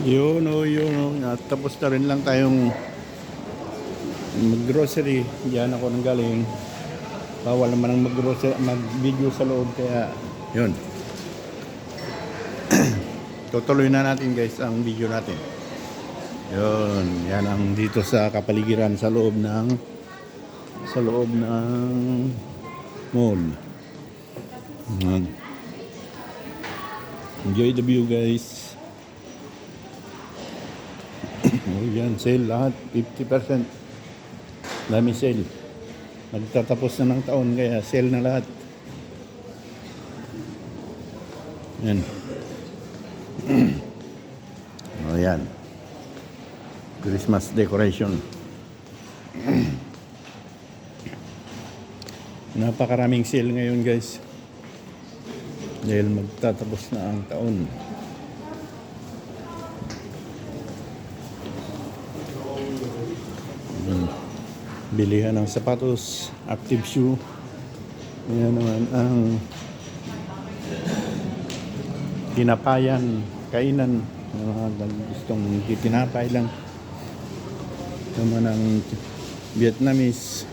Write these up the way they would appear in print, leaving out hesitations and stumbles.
Yun o. Tapos na rin lang tayong mag-grocery. Diyan ako nang galing. Bawal naman ang mag-grocery, mag-video sa loob. Kaya, yun. Tutuloy na natin guys ang video natin. Yun. Yan ang dito sa kapaligiran sa loob ng mall. Yan. Enjoy the view guys. Oh, yan, sale lahat, 50%. Dami sale. Magtatapos na ng taon kaya sale na lahat. Yan. Oh, yan. Christmas decoration. Napakaraming sale ngayon guys. Dahil magtatapos na ang taon. Bilihan ng sapatos, active shoe. Yan naman ang tinapayan, kainan. Mga gustong tinapay lang. Naman ang Vietnamese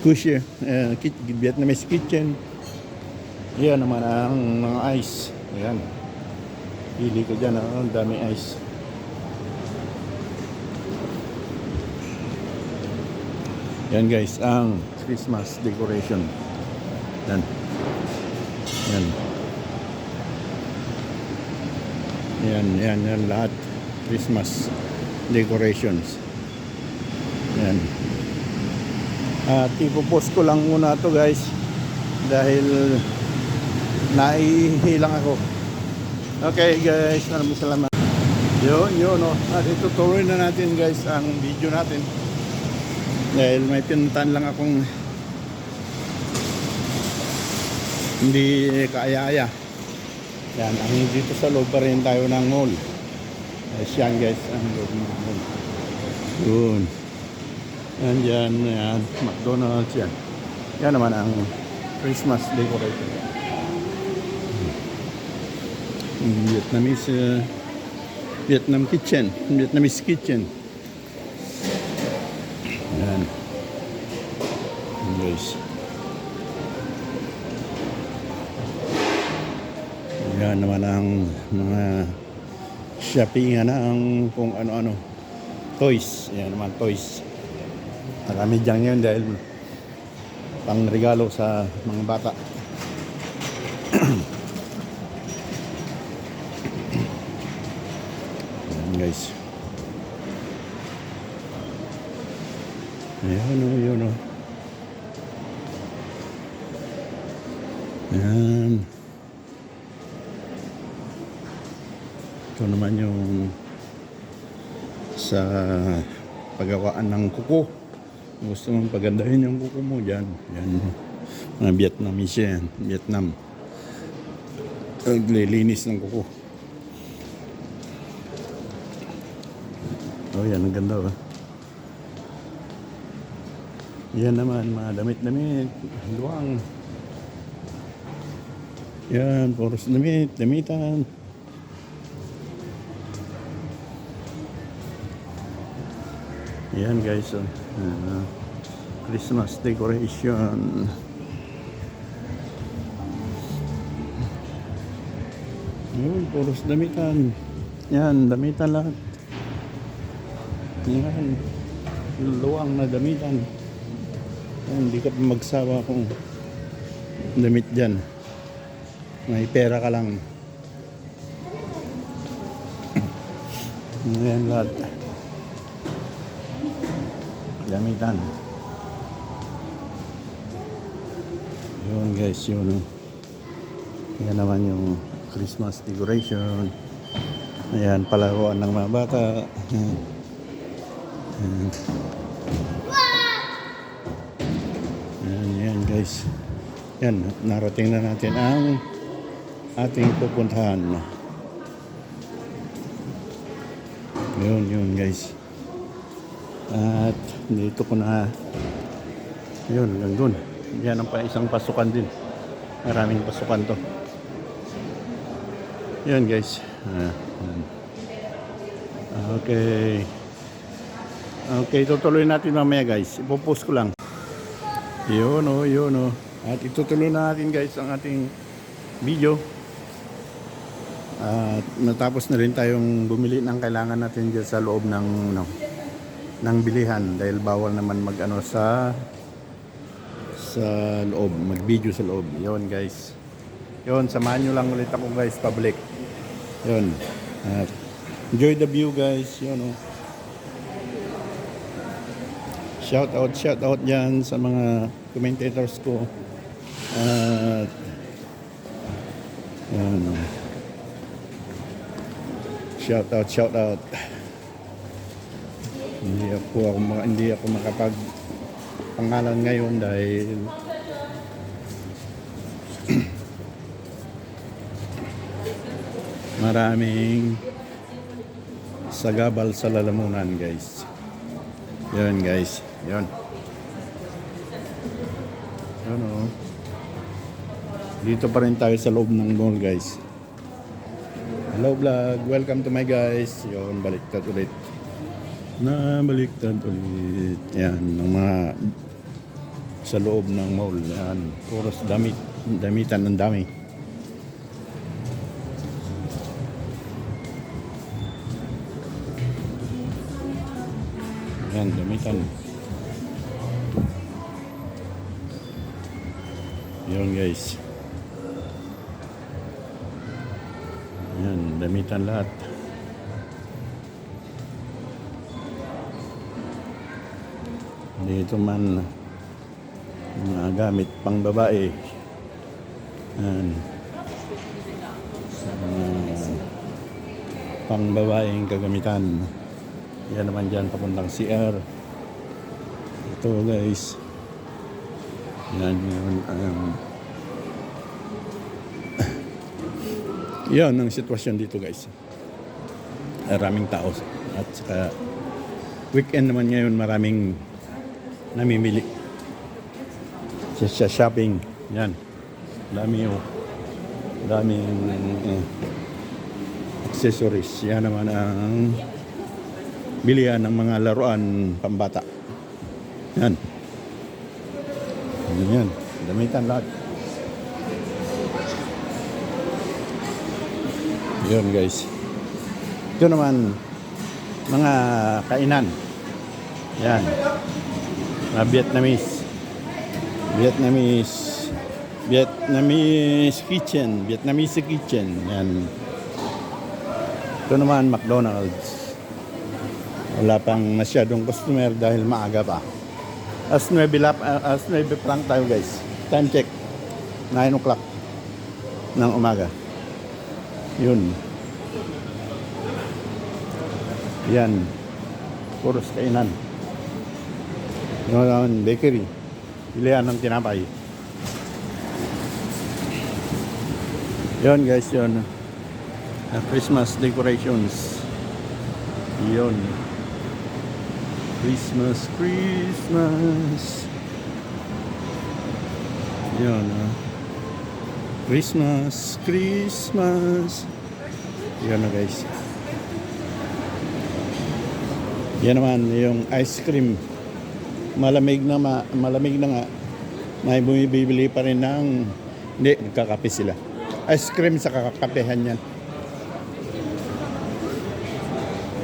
kushe, Vietnamese kitchen. Yan naman ang mga ice. Ayan. Pili ko dyan, ang dami ice. Yan guys, ang Christmas decoration. Yan. Yan. Yan lahat. Christmas decorations. Yan. At ipopost ko lang muna to guys. Dahil naihilang ako. Okay guys, maraming salamat. Yun oh. At itutuloy na natin guys ang video natin. Dahil may pinuntahan lang akong hindi kaya-aya. Yan, ang dito sa loob pa rin tayo ng mall. Yan guys, ang loob ng mall. Yun. Yan, McDonald's yan. Yan naman ang Christmas decoration. Vietnamese kitchen. Yan. Guys. Yan naman ang mga shoppingan na ang kung ano-ano. Toys. Yan naman, toys. Marami dyan ngayon dahil pang regalo sa mga bata. Yan guys. Yun o. Yan. Ito naman yung sa paggawaan ng kuko. Gusto mong pagandahin yung kuko mo dyan. Yan. Mga Vietnamese yan. Vietnam. Naglilinis ng kuko. Oh, yan. Ang ganda ba? Yan naman, mga damit-damit. Luwang. Yan, puros damitan. Yan guys, Christmas decoration. Yun, puros damitan. Yan, damitan lahat. Yan, luwang na damitan. Hindi ka magsawa kung damit dyan. May pera ka lang. Ayan lahat. Damitan. Yun guys, yun. Yan naman yung Christmas decoration. Ayan, palaruan ng mga bata. Ayan. Yan guys. Yan, narating na natin ang ating pupuntahan. Yun guys. At dito ko na yun, hanggang dun. Yan ang isang pasukan din. Maraming pasukan to. Yan guys. Okay. Okay, tutuloy natin mamaya guys. Ipopost ko lang. Yun o, yun o. At itutuloy na natin guys ang ating video. At natapos na rin tayong bumili ng kailangan natin dyan sa loob ng bilihan. Dahil bawal naman mag-ano sa loob, mag-video sa loob. Yun guys. Yun, samahan nyo lang ulit ako guys, pabalik. Yun. At enjoy the view guys. Yun o. Shout out dyan sa mga commentators ko. At yan. Shout out. Hindi ako makapag pangalan ngayon dahil maraming sagabal sa lalamunan guys. Yan guys. Yan. Ano? Dito pa rin tayo sa loob ng mall guys. Hello vlog. Welcome to my guys. Yun, baliktad ulit. Baliktad ulit. Yan, ng mga sa loob ng mall. Yan, puros damitan ng dami. Yan, damitan. Yun guys. Yan, damitan lahat. Dito man mga gamit pang babae. Yan. Pang babaeng kagamitan. Yan naman dyan papuntang CR. Ito guys. Yan yun. Yan ang sitwasyon dito guys. Maraming tao. At saka weekend naman ngayon, maraming namimili sa shopping. Yan. Daming accessories. Yan naman ang bilihan ng mga laruan pambata. Yan. Yan. Damitan lahat. Yun guys. Ito naman mga kainan. Yan. Mga Vietnamese kitchen. Yan. Ito naman McDonald's. Wala pang masyadong customer dahil maaga pa. As 9 lang tayo guys. Time check. 9 o'clock ng umaga. Yun. Yan. Puros kainan. Yung bakery. Pilihan ng tinapay. Yun guys, yun. Christmas decorations. Yun. Christmas. Yun. Christmas. Yan na guys. Yan naman yung ice cream. Malamig na nga. May bumibili pa rin ng hindi, nagkakape sila. Ice cream sa kakapehan yan.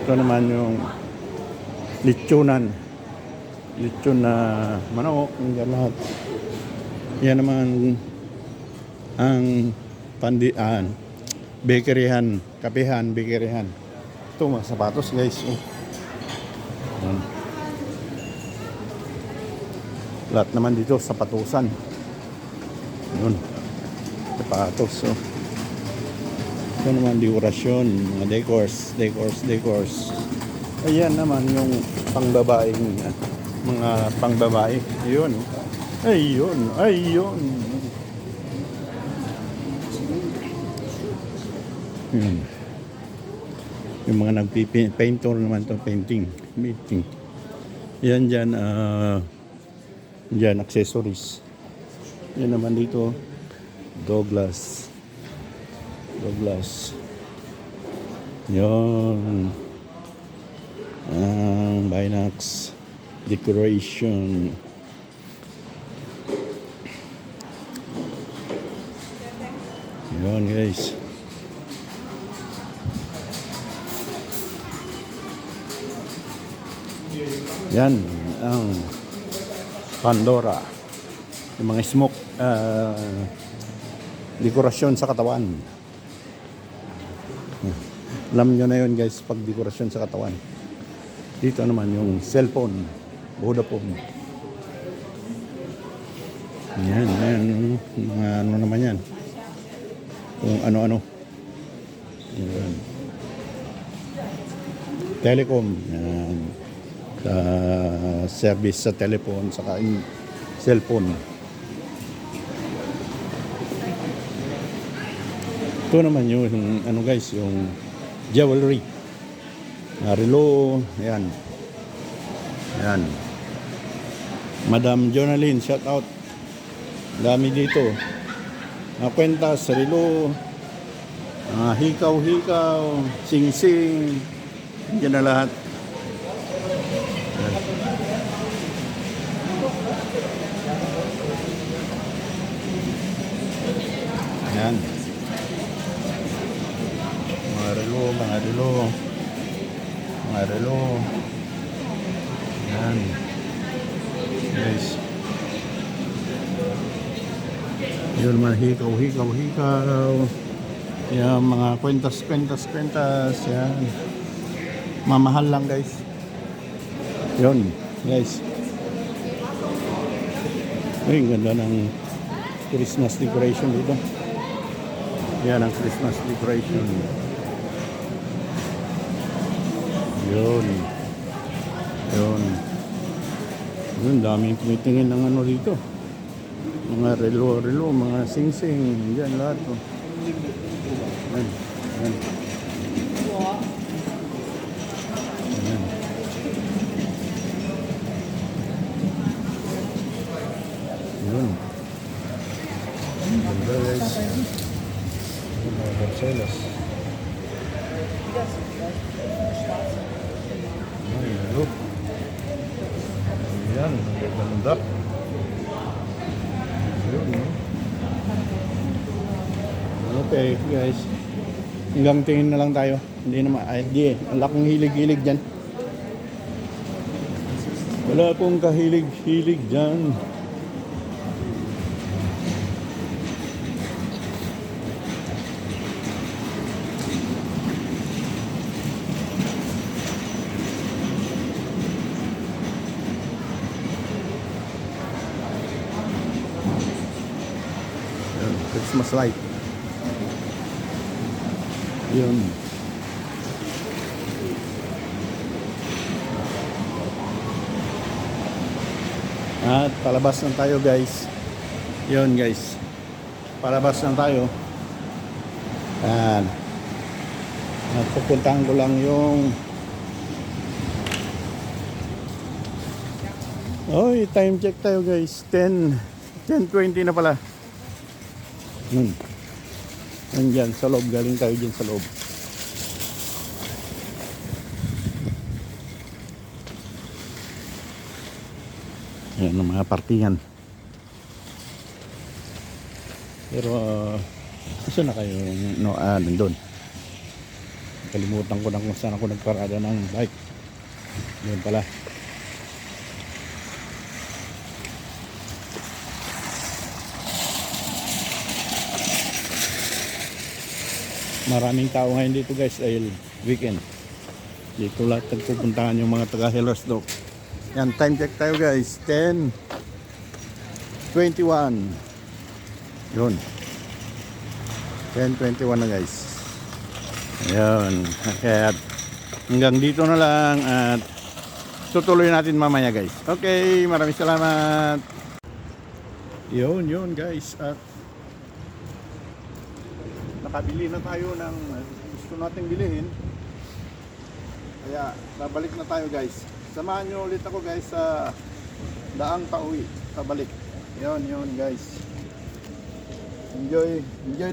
Ito naman yung lechon na manok, yan lahat. Yan naman ang bakeryhan, kapehan, bakeryhan. Ito mga sapatos guys. Yan. Lahat naman dito sapatusan. Yun. Sapatos. Ito naman dekorasyon, mga decors. Ayan naman yung pangbabaeng mga pangbabae. Ayun. Yung mga nagpi-painter naman to, painting. Yan dyan, dyan accessories. Yan naman dito, Douglas. Yan. Ang Binax decoration. Yun guys. Yan ang Pandora. Yung mga smoke dekorasyon sa katawan. Alam nyo na yun guys, pag dekorasyon sa katawan. Dito naman yung cellphone, Vodafone. Yan, mga ano naman yan. Kung ano-ano. Yan. Telecom. Yan. Service sa telephone, saka cellphone. Ito naman yung ano guys, yung jewelry. Relo, ayan. Ayan. Madam Jonalyn, shout out. Dami dito. Mga kwentas, relo, hikaw-hikaw, sing-sing. Diyan na lahat. Ayan. Mga relo. Ayan. Guys. Yun mga hikaw. Yan, mga kwentas. Yan. Mamahal lang guys. Yun, guys. Ay, ganda ng Christmas decoration dito. Yan ang Christmas decoration. Yun, daming tumitingin ng ano dito. Mga relo, mga sing-sing. Yan lahat. Oh. Yan. Yun. Ganda guys. Mga Barcelos. Look. Ayan, ganda. Yun, no? Okay, guys. Hanggang tingin na lang tayo. Hindi naman, wala akong hilig-hilig dyan. Wala akong kahilig-hilig dyan. Christmas light. Yun. At palabas na tayo guys. Yun guys. Palabas na tayo. At pupuntahan ko lang yung time check tayo guys. 10:20 na pala. Nandyan sa loob, galing tayo dyan sa loob. Ayan ang mga partihan. Pero saan na kayo? Nandun. Kalimutan ko na kung saan ako nagparada ng bike. Yun pala. Maraming tao ngayon dito guys dahil weekend. Dito lahat nagpupuntahan yung mga taga Hellersdorf. Yan, time check tayo guys. 10:21. Yun. 10:21 na guys. Ayan. Kaya hanggang dito na lang at tutuloy natin mamaya guys. Okay, maraming salamat. Yun guys. At nakabili na tayo ng gusto nating bilhin. Kaya babalik na tayo guys. Samahan nyo ulit ako guys sa daang pauwi. Pabalik. Yun guys. Enjoy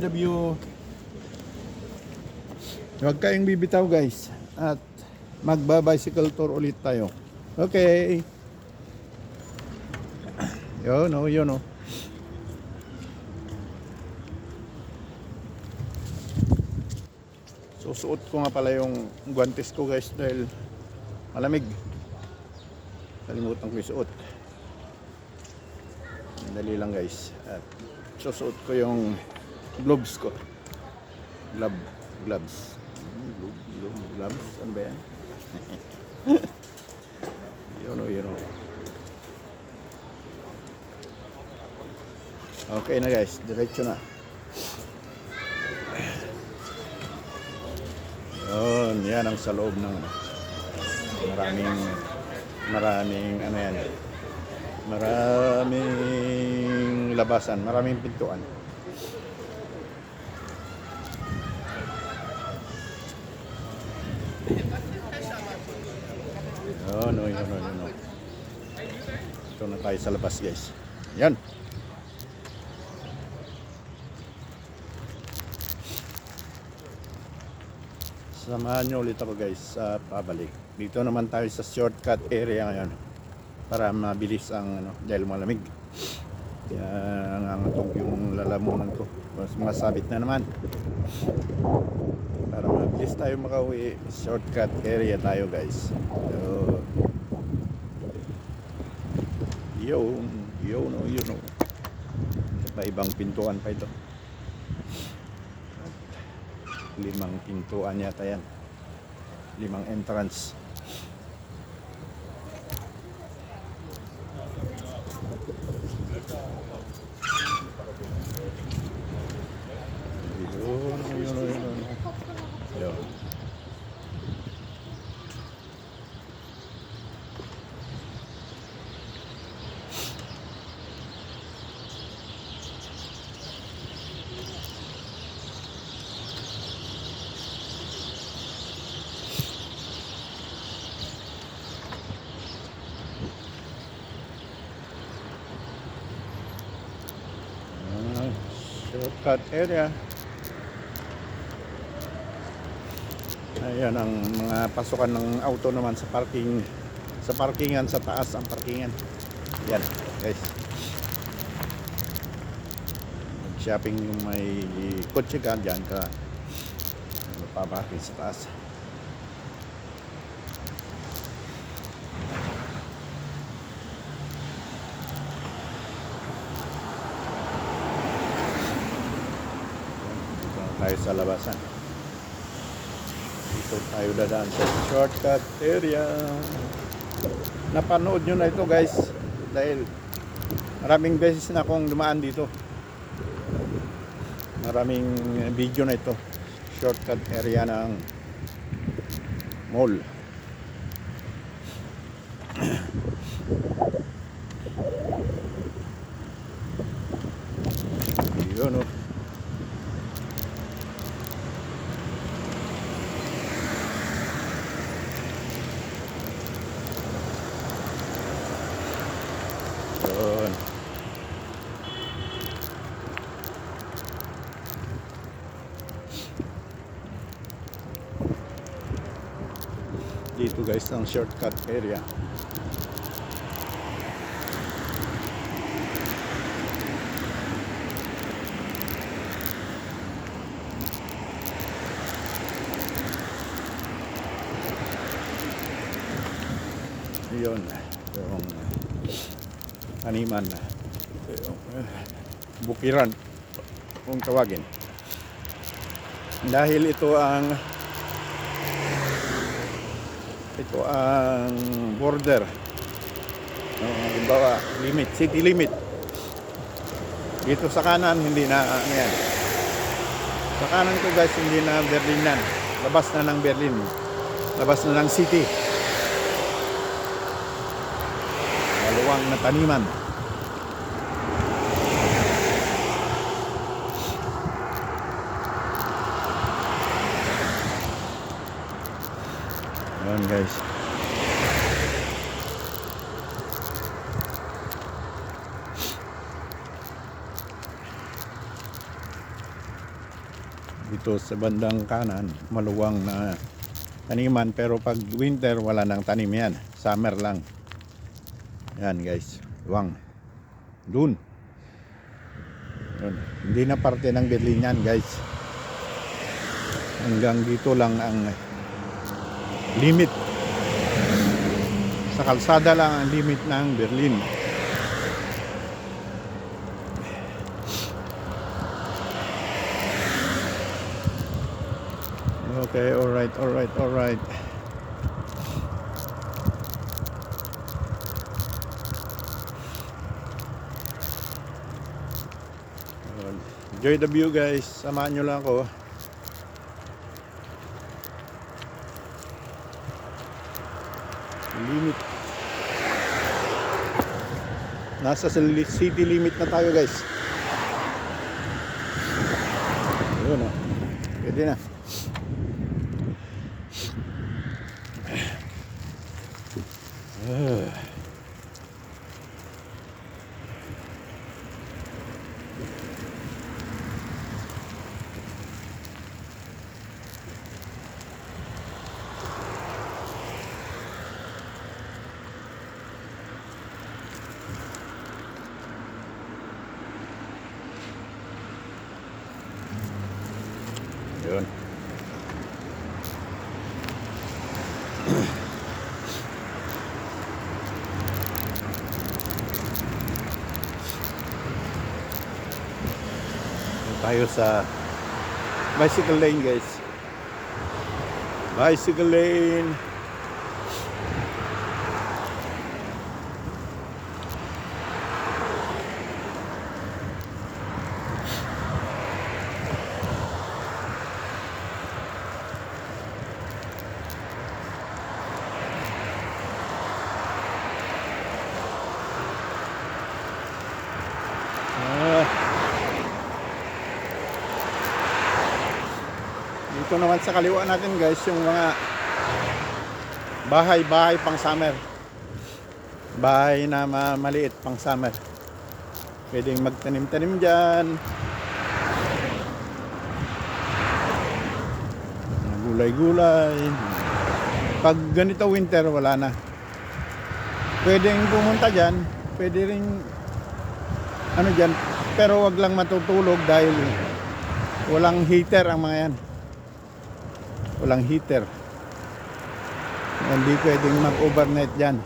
the view. Huwag kayong bibitaw guys. At magba-bicycle tour ulit tayo. Okay. Yun o, yun o. Susuot ko nga pala yung guantes ko guys dahil malamig. Kalimutan ko isuot. Dali lang guys. At susuot ko yung gloves ko. Gloves. Gloves. Ano ba yan? Yun o. Okay na guys. Diretso na. Yun. Yan ang sa loob ng maraming ano yan. Maraming labasan. Maraming pintuan. Yun. Ito na tayo sa labas guys. Yan. Samahan nyo ulit ako guys sa pabalik. Dito naman tayo sa shortcut area ngayon. Para mabilis ang dahil malamig. Kaya nangangatog yung lalamunan ko. Mas masabit na naman. Para mabilis tayo makauwi. Shortcut area tayo guys. So, yun o. Ibang pintuan pa ito. 5 pintuan yata yan. 5 entrance. Yun. Shortcut area. Ayan ang mga pasukan ng auto naman sa parking. Sa parkingan, sa taas ang parkingan. Yan guys. Mag-shopping yung may kotse ka, dyan ka mapaparking sa taas. Tayo sa labasan. Dito tayo dadaan sa shortcut area. Napanood nyo na ito guys dahil maraming beses na akong dumaan dito. Maraming video na ito. Shortcut area ng mall. Yun o. Yun. Dito guys ang shortcut area. Yun yung taniman, yung bukiran kung tawagin, dahil ito ang border, halimbawa limit, city limit. Dito sa kanan hindi na yan. Sa kanan ko guys hindi na Berlinan, labas na ng Berlin, labas na ng city. Maluwang na taniman. Ayan guys. Dito sa bandang kanan, maluwang na taniman, pero pag winter wala nang tanim yan, summer lang. Yan guys, wang dun. Yun. Hindi na parte ng Berlin yan guys, hanggang dito lang ang limit, sa kalsada lang ang limit ng Berlin. Okay, alright. Enjoy the view guys, samahan nyo lang ako. Limit, nasa city limit na tayo guys. Ayun, pwede na. Yun. Tayo sa bicycle lane guys. Bicycle lane. Dito naman sa kaliwa natin guys, yung mga bahay pang summer. Bahay na maliit pang summer. Pwedeng magtanim-tanim dyan. Gulay-gulay. Pag ganito winter, wala na. Pwedeng pumunta dyan. Pwede rin ano dyan. Pero wag lang matutulog dahil walang heater ang mga yan. Walang heater. Hindi pwedeng mag-overnight dyan.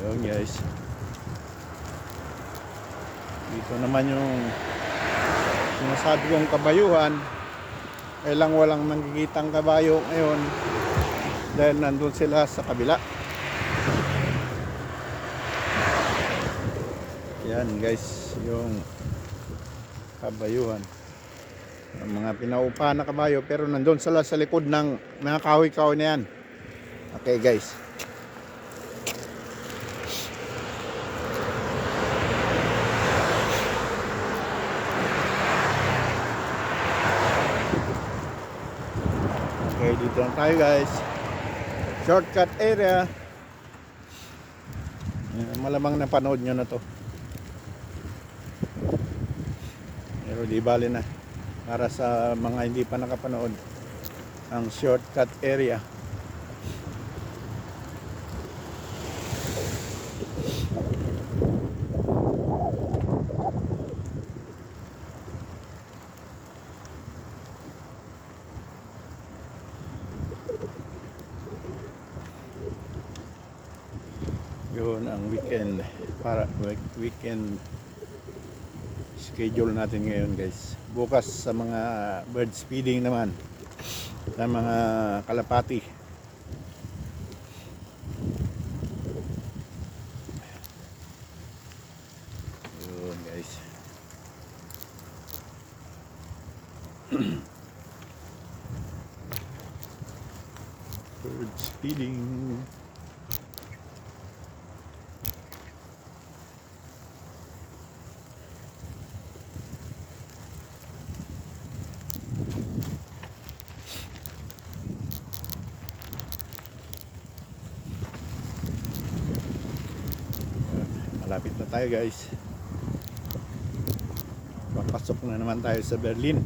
Yun guys, dito naman yung sinasabi kong kabayuhan. Kailang walang nagkikitang kabayo ngayon dahil nandun sila sa kabila. Yan guys, yung kabayuhan, yung mga pinaupahan na kabayo, pero nandun sila sa likod ng mga kahoy-kahoy na yan. Okay guys, okay, dito lang tayo guys. Shortcut area. Malamang napanood nyo na to, pero di bali na, para sa mga hindi pa nakapanood, ang shortcut area. Yun ang weekend, para weekend schedule natin ngayon guys. Bukas sa mga bird feeding naman, sa mga kalapati. Yun guys. Bird feeding. malapit na tayo guys. Papasok na naman tayo sa Berlin.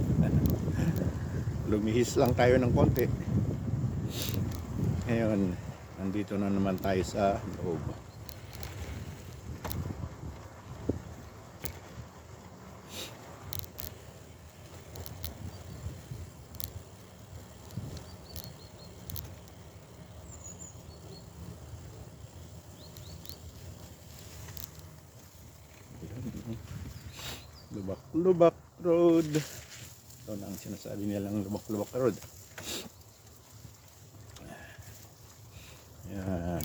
Lumihis lang tayo ng konti. Ngayon, nandito na naman tayo sa loob. Lubak-lubak road. Ito na ang sinasabi nilang lubak-lubak road. Yan.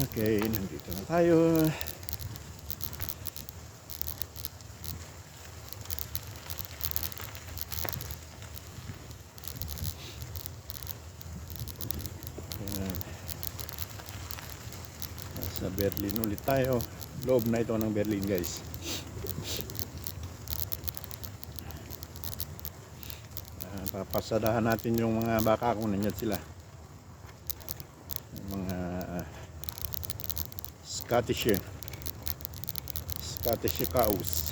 Okay, nandito na tayo. Sa Berlin ulit tayo. Loob na ito ng Berlin guys. Papasadahan natin yung mga baka kung nandiyan sila. Yung mga Scottish cows.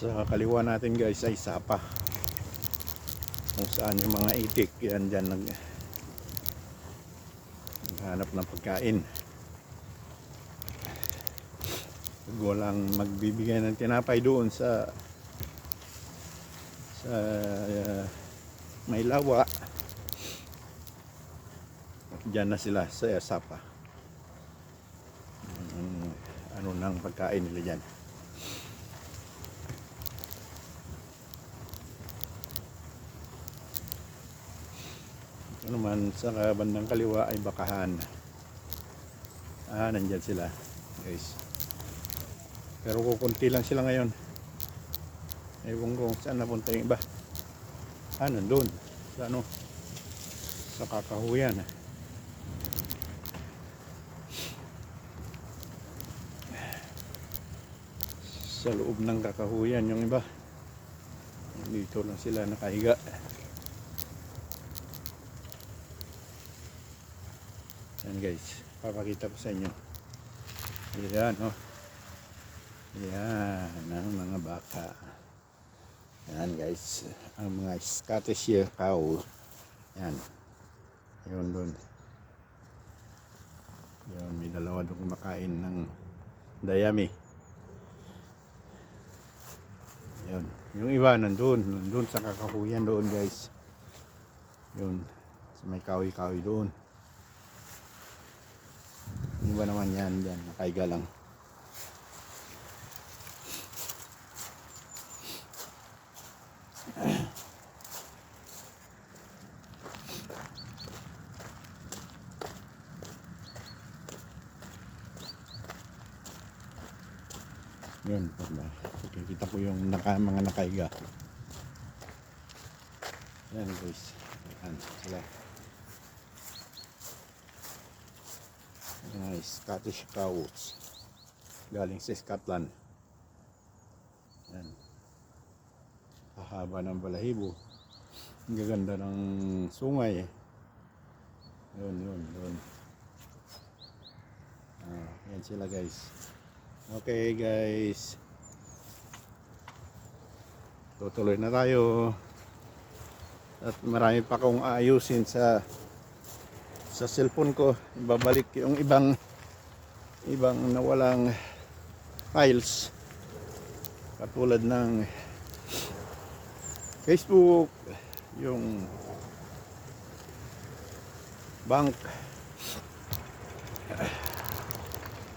Sa kaliwa natin guys ay sapa, kung saan yung mga itik yan dyan naghanap ng pagkain. Walang magbibigay ng tinapay doon sa may lawa, dyan na sila sa sapa. Ano nang pagkain nila dyan. Naman sa bandang kaliwa ay bakahan. Nandyan sila guys, pero kukunti lang sila ngayon. Ewan ko saan napunta yung iba. Nandun sa sa kakahuyan. Sa loob ng kakahuyan yung iba. Dito lang sila nakahiga. Yan guys, papakita ko sa inyo. Yan yan ang mga baka. Yan guys, ang mga Scottish cow. Yan, yun doon. Yun, may dalawa doon kumakain ng dayami. Yun, yung iba nandun sa kakahuyan doon guys. Yun, sa may kawi-kawi doon. Yung iba naman yan, nakaiga lang. Yun, kita ko yung mga nakaiga. Yan guys, yan sila. Scottish cows galing sa Scotland. Yan, hahaba ng balahibo, ang gaganda ng sungay. Yun. Yan sila guys. Okay guys, tutuloy na tayo at marami pa akong aayusin sa cellphone ko. Ibabalik yung ibang nawalang files, katulad ng Facebook, yung bank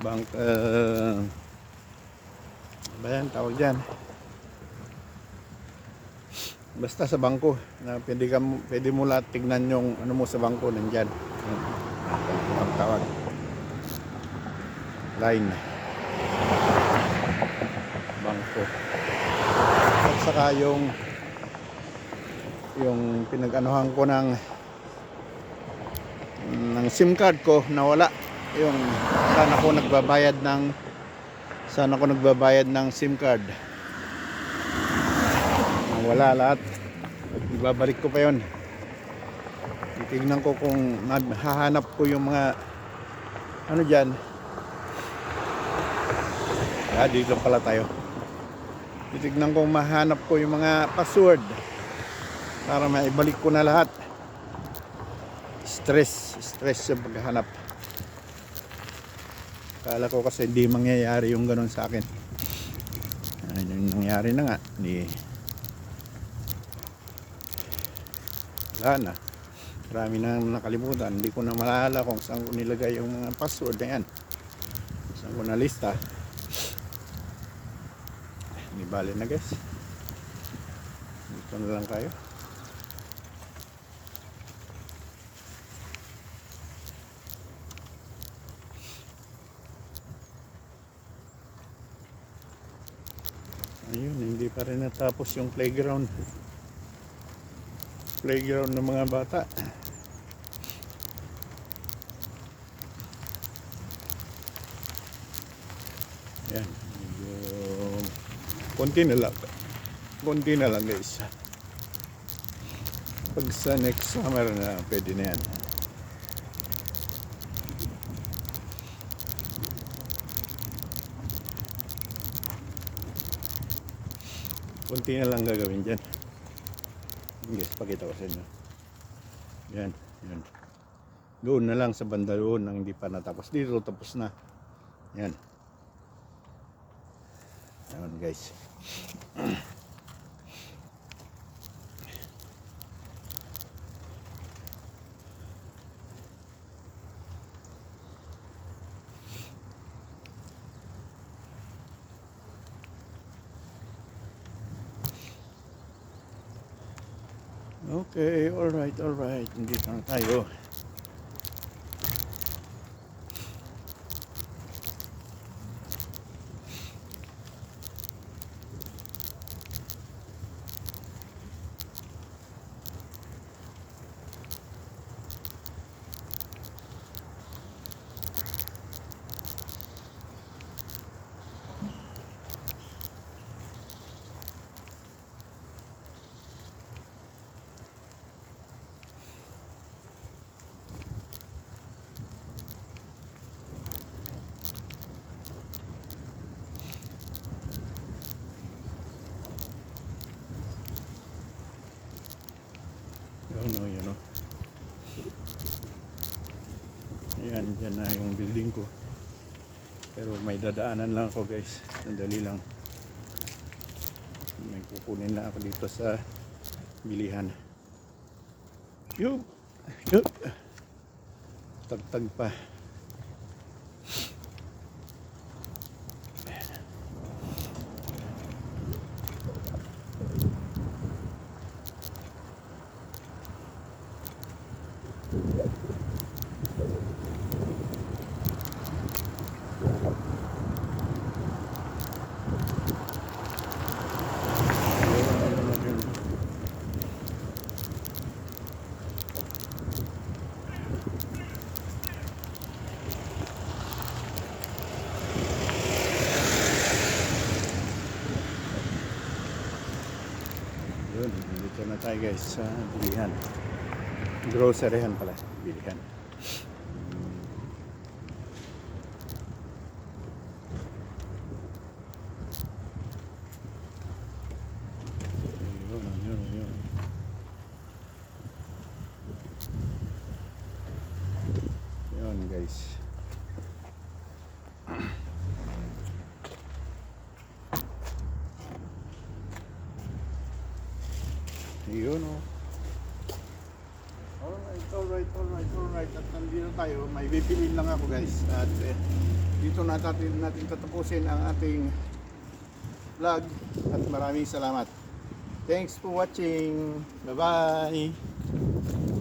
ba yan tawag dyan, basta sa bangko na pwede mo lahat tignan yung ano mo sa bangko, nandyan Tawag. Line. Bangko. At saka yung pinag-anuhan ko ng SIM card ko nawala. Yung sana ko nagbabayad ng SIM card. Wala lahat. Ibabalik ko pa yon. Titignan ko kung hahanap ko yung mga ano dyan. Dito pala tayo. Titignan ko mahanap ko yung mga password para maibalik ko na lahat. Stress yung paghahanap. Kala ko kasi hindi mangyayari yung ganun sa akin. Yung nangyari na nga. Wala na. Marami na nakalimutan. Hindi ko na maalala kung saan ko nilagay yung mga password na yan. Saan ko na lista. Hindi bali na guys. Dito na lang kayo. Ayun, hindi pa rin natapos yung playground ng mga bata. Yan, konti na lang guys. Pag sa next summer na pwede na yan. Konti na lang gagawin dyan. Guys, pakita ko sa inyo. Yan. Doon na lang sa banda doon nang hindi pa natapos. Dito tapos na. Yan guys. Okay, alright. Nandito na tayo. Yun o. Ayan, dyan na yung building ko. Pero may dadaanan lang ako guys. Sandali lang. May kukunin na ako dito sa bilihan. Yup. Tagtag pa. Yun, dito na tayo guys sa bilihan. Groceryhan pala, bilihan. Yun. Yun guys. Yun o. Alright. At nandito tayo. May pipiliin lang ako guys. At dito natin tatapusin ang ating vlog. At maraming salamat. Thanks for watching. Bye bye.